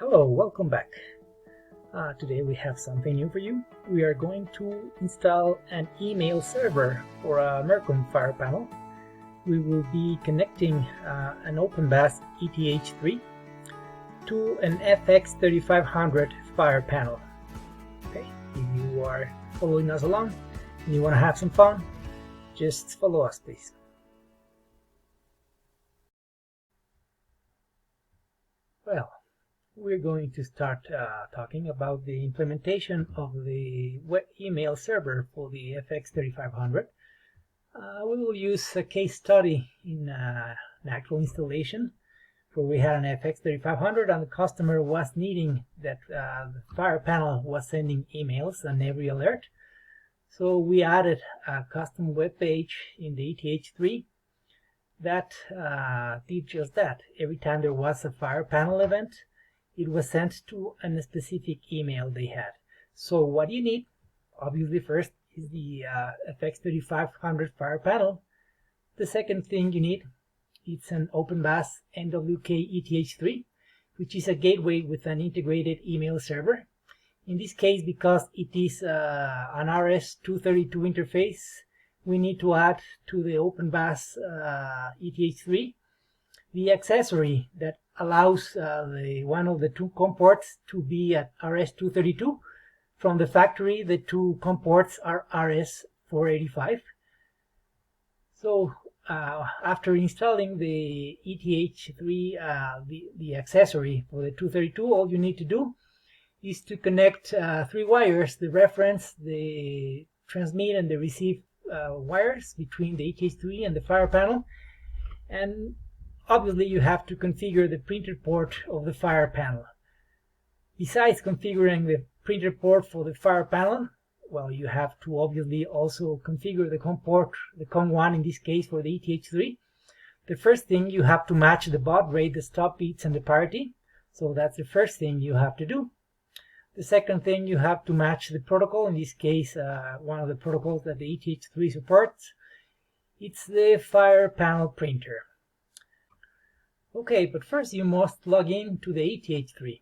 Hello, welcome back. Today we have something new for you. We are going to install an email server for a Mircom Fire panel. We will be connecting an OpenBAS ETH3 to an FX-3500 Fire panel. Okay, if you are following us along and you want to have some fun, just follow us, please. Well, we're going to start talking about the implementation of the web email server for the FX-3500. We will use a case study in an actual installation where we had an FX-3500 and the customer was needing that the Fire panel was sending emails on every alert. So we added a custom web page in the ETH3 that did just that. Every time there was a Fire panel event, it was sent to a specific email they had. So what you need, obviously first, is the FX-3500 Fire panel. The second thing you need, it's an OpenBAS NWK ETH3, which is a gateway with an integrated email server. In this case, because it is an RS-232 interface, we need to add to the OpenBAS ETH3 the accessory that allows one of the two COM ports to be at RS-232. From the factory, the two COM ports are RS-485. So after installing the ETH3, the accessory for the 232, all you need to do is to connect three wires, the reference, the transmit, and the receive wires between the ETH3 and the Fire panel. And obviously you have to configure the printer port of the Fire panel. Besides configuring the printer port for the Fire panel, well, you have to obviously also configure the COM port, the COM1 in this case for the ETH3. The first thing, you have to match the baud rate, the stop bits, and the parity. So that's the first thing you have to do. The second thing, you have to match the protocol, in this case one of the protocols that the ETH3 supports. It's the Fire panel printer. Okay, but first you must log in to the ETH3.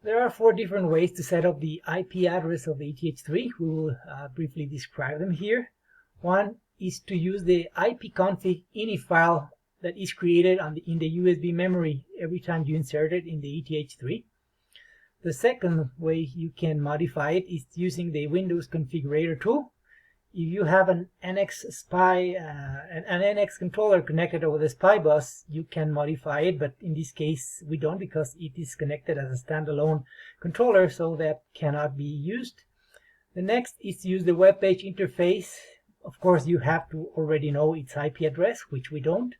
There are 4 different ways to set up the IP address of the ETH3. We will briefly describe them here. One is to use the ipconfig ini file that is created in the USB memory every time you insert it in the ETH3. The second way you can modify it is using the Windows configurator tool. If you have an NX controller connected over the SPI bus, you can modify it, but in this case we don't, because it is connected as a standalone controller, so that cannot be used. The next is to use the web page interface. Of course, you have to already know its IP address, which we don't.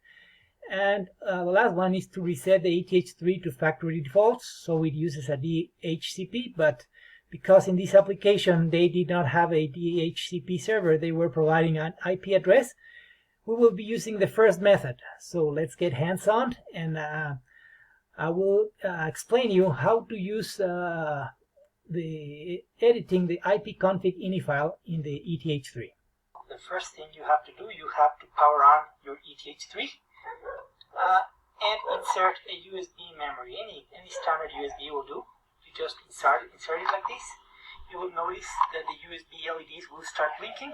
And the last one is to reset the ETH3 to factory defaults, so it uses a DHCP, but because in this application they did not have a DHCP server, they were providing an IP address, we will be using the first method. So let's get hands-on, and I will explain you how to use editing the ipconfig ini file in the ETH3. The first thing you have to do, you have to power on your ETH3 and insert a USB memory. Any standard USB will do. Just insert it like this. You will notice that the USB LEDs will start blinking,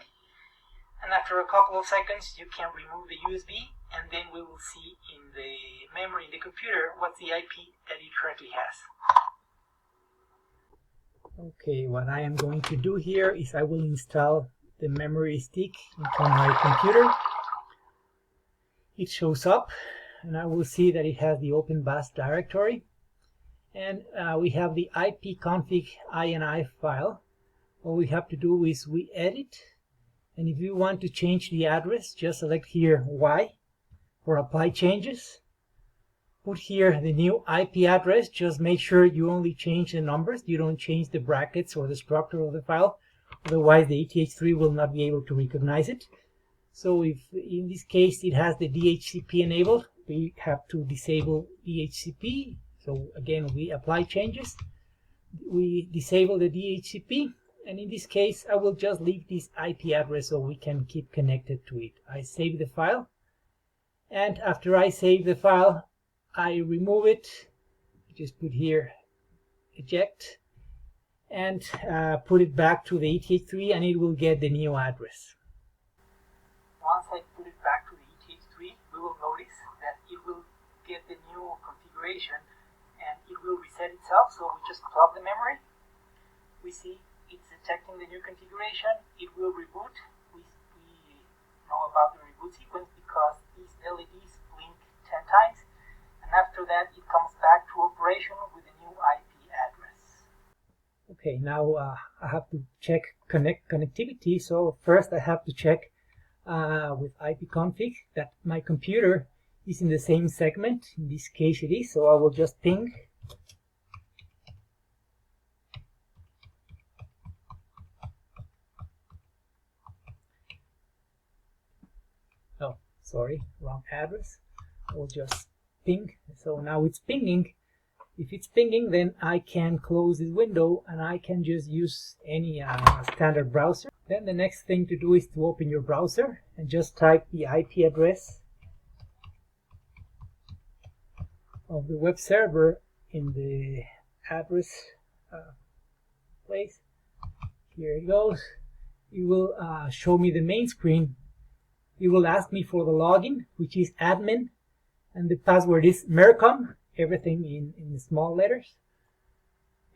and after a couple of seconds you can remove the USB, and then we will see in the memory in the computer what's the IP that it currently has. Okay, what I am going to do here is I will install the memory stick into my computer. It shows up, and I will see that it has the OpenBAS directory. And we have the ipconfig ini file. All we have to do is we edit, and if you want to change the address, just select here Y for apply changes. Put here the new IP address. Just make sure you only change the numbers, you don't change the brackets or the structure of the file, otherwise the ETH3 will not be able to recognize it. So if in this case it has the DHCP enabled, we have to disable DHCP. So again, we apply changes, we disable the DHCP, and in this case I will just leave this IP address so we can keep connected to it. I save the file, and after I save the file, I remove it just put here eject and put it back to the ETH3 and it will get the new address. Once I put it back to the ETH3, we will notice that it will get the new configuration and it will reset itself. So we just plug the memory. We see it's detecting the new configuration. It will reboot. We know about the reboot sequence because these LEDs blink 10 times. And after that, it comes back to operation with the new IP address. Okay, now I have to check connectivity. So first I have to check with ipconfig that my computer is in the same segment. In this case it is, so I will just ping oh sorry, wrong address. I will just ping. So now it's pinging. If it's pinging, then I can close this window and I can just use any standard browser. Then the next thing to do is to open your browser and just type the IP address of the web server in the address place. Here it goes. It will show me the main screen. It will ask me for the login, which is admin, and the password is Mircom, everything in small letters.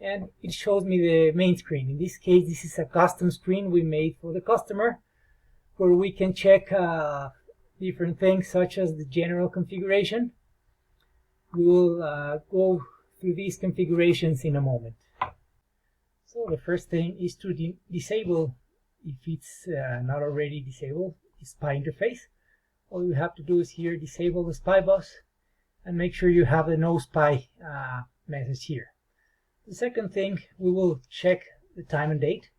And it shows me the main screen. In this case, this is a custom screen we made for the customer where we can check different things such as the general configuration. We will go through these configurations in a moment. So the first thing is to disable, if it's not already disabled, the SPI interface. All you have to do is here disable the SPI bus and make sure you have the no SPI message here. The second thing, we will check the time and date.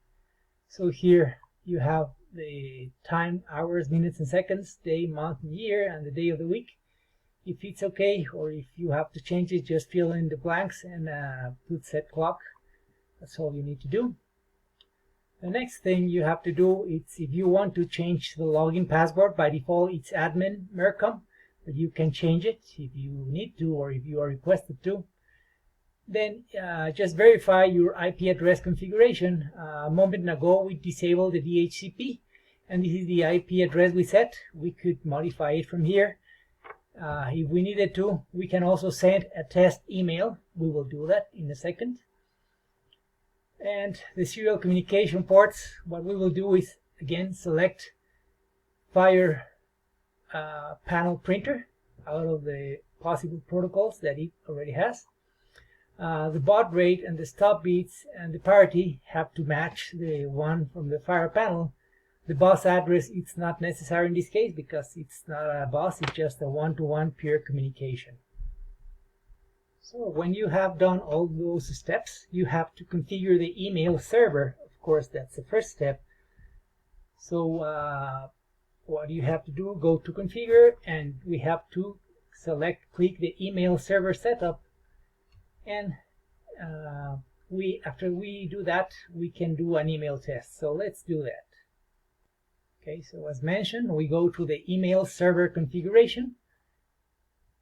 So here you have the time, hours, minutes and seconds, day, month and year, and the day of the week. If it's okay, or if you have to change it, just fill in the blanks and put set clock. That's all you need to do. The next thing you have to do is, if you want to change the login password, by default it's admin Mircom, but you can change it if you need to or if you are requested to. Then just verify your IP address configuration. A moment ago we disabled the DHCP, and this is the IP address we set. We could modify it from here. If we needed to, we can also send a test email. We will do that in a second. And the serial communication ports, what we will do is again select Fire panel printer out of the possible protocols that it already has. The baud rate and the stop bits and the parity have to match the one from the Fire panel. The bus address, it's not necessary in this case because it's not a bus, it's just a one-to-one pure communication. So when you have done all those steps, you have to configure the email server. Of course, that's the first step. So what you have to do, go to configure, and we have to click the email server setup. And after we do that, we can do an email test. So let's do that. Okay, so as mentioned, we go to the email server configuration.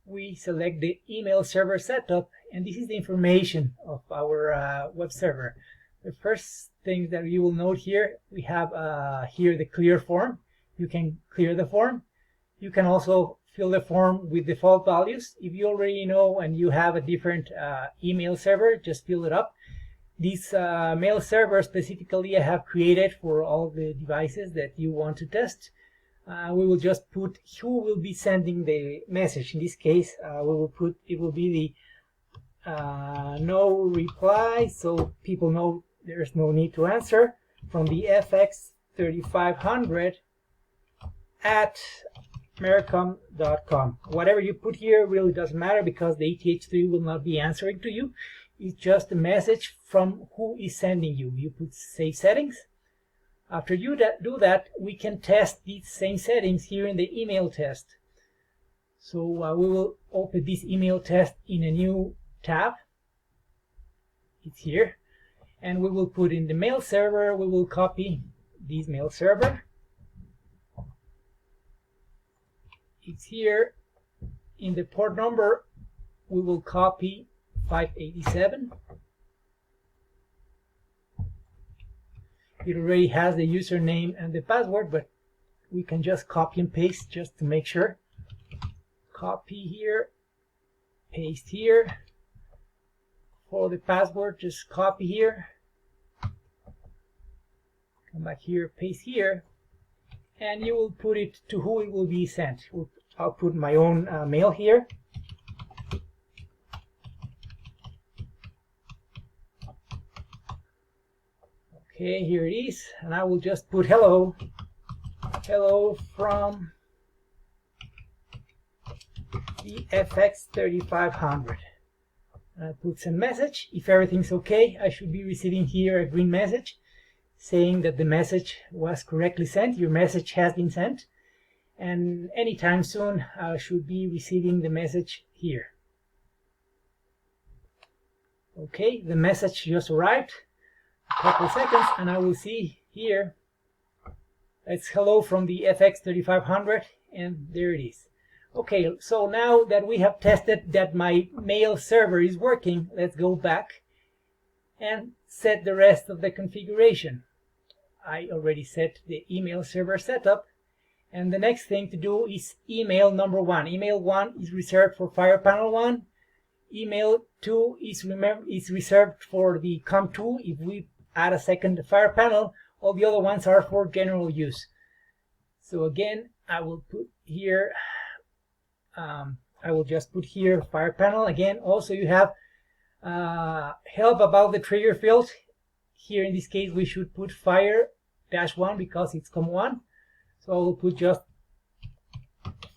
We select the email server setup, and this is the information of our web server. The first thing that you will note here, we have here the clear form. You can clear the form. You can also fill the form with default values. If you already know and you have a different email server, just fill it up. This mail server specifically I have created for all the devices that you want to test. We will just put who will be sending the message. In this case, we will put, it will be the no reply, so people know there's no need to answer, from the FX-3500 at Mircom.com. Whatever you put here really doesn't matter because the ETH3 will not be answering to you. It's just a message from who is sending you. You put save settings. After you do that, we can test these same settings here in the email test. So we will open this email test in a new tab. It's here. And we will put in the mail server, we will copy this mail server. It's here. In the port number, we will copy 587. It already has the username and the password, but we can just copy and paste just to make sure. Copy here, paste here. For the password, just copy here, come back here, paste here, and you will put it to who it will be sent. I'll put my own mail here. Okay, here it is, and I will just put hello from the FX-3500. I put some message. If everything's okay, I should be receiving here a green message saying that the message was correctly sent. Your message has been sent, and anytime soon I should be receiving the message here. Okay, the message just arrived. A couple seconds and I will see here it's hello from the FX-3500, and there it is. Okay, so now that we have tested that my mail server is working, let's go back and set the rest of the configuration. I already set the email server setup, and the next thing to do is email number 1. Email 1 is reserved for Fire Panel 1. Email 2 is reserved for the COM2. If we add a second fire panel, all the other ones are for general use. So again, I will put here, I will just put here fire panel. Again, also you have help about the trigger field. Here in this case we should put fire-1 because it's COM1. So I will put just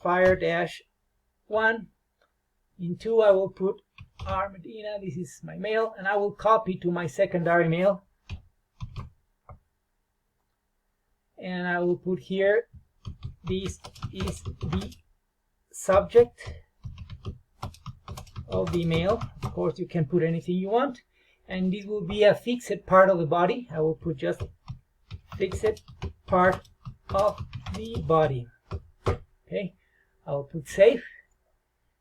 fire-1. In 2 I will put Medina, this is my mail, and I will copy to my secondary mail. And I will put here, this is the subject of the email. Of course you can put anything you want, and this will be a fixed part of the body. I will put just fixed part of the body. Okay, I will put save,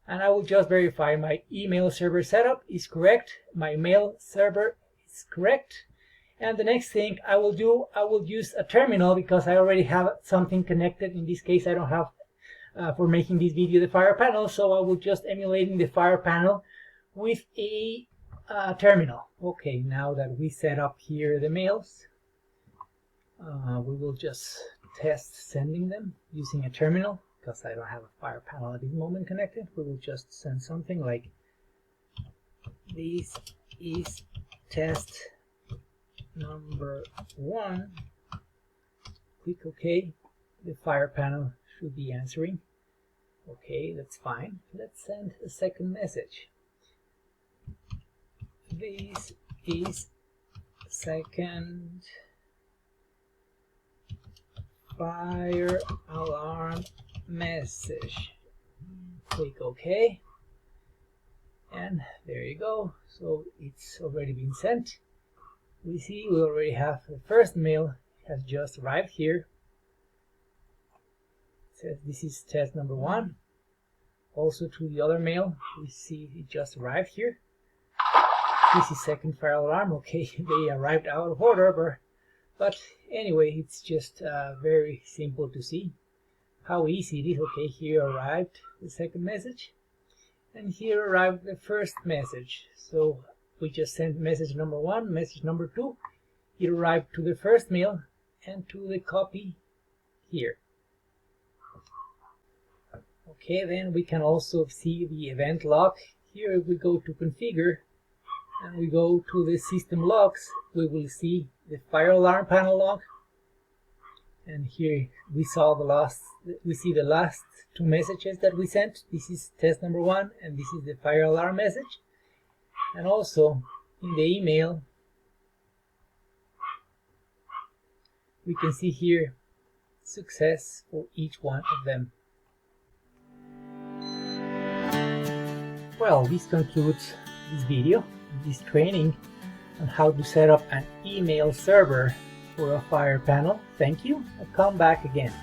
and I will just verify my email server setup is correct, my mail server is correct. And the next thing I will do, I will use a terminal because I already have something connected. In this case I don't have for making this video the fire panel, so I will just emulating the fire panel with a terminal. Okay, now that we set up here the mails, we will just test sending them using a terminal because I don't have a fire panel at this moment connected. We will just send something like, this is test number 1. Click OK. The fire panel should be answering. Okay, that's fine. Let's send a second message. This is second fire alarm message. Click OK, and there you go. So it's already been sent. We see we already have the first mail has just arrived here. It says this is test number 1. Also to the other mail, we see it just arrived here. This is second fire alarm. Okay, they arrived out of order, but anyway, it's just very simple to see how easy it is. Okay, here arrived the second message, and here arrived the first message. So we just sent message number 1, message number 2. It arrived to the first mail and to the copy here. Okay, then we can also see the event log. Here if we go to configure and we go to the system logs, we will see the fire alarm panel log. And here we see the last 2 messages that we sent. This is test number 1 and this is the fire alarm message. And also in the email we can see here success for each one of them. Well, this concludes this video, this training on how to set up an email server for a fire panel. Thank you, and come back again.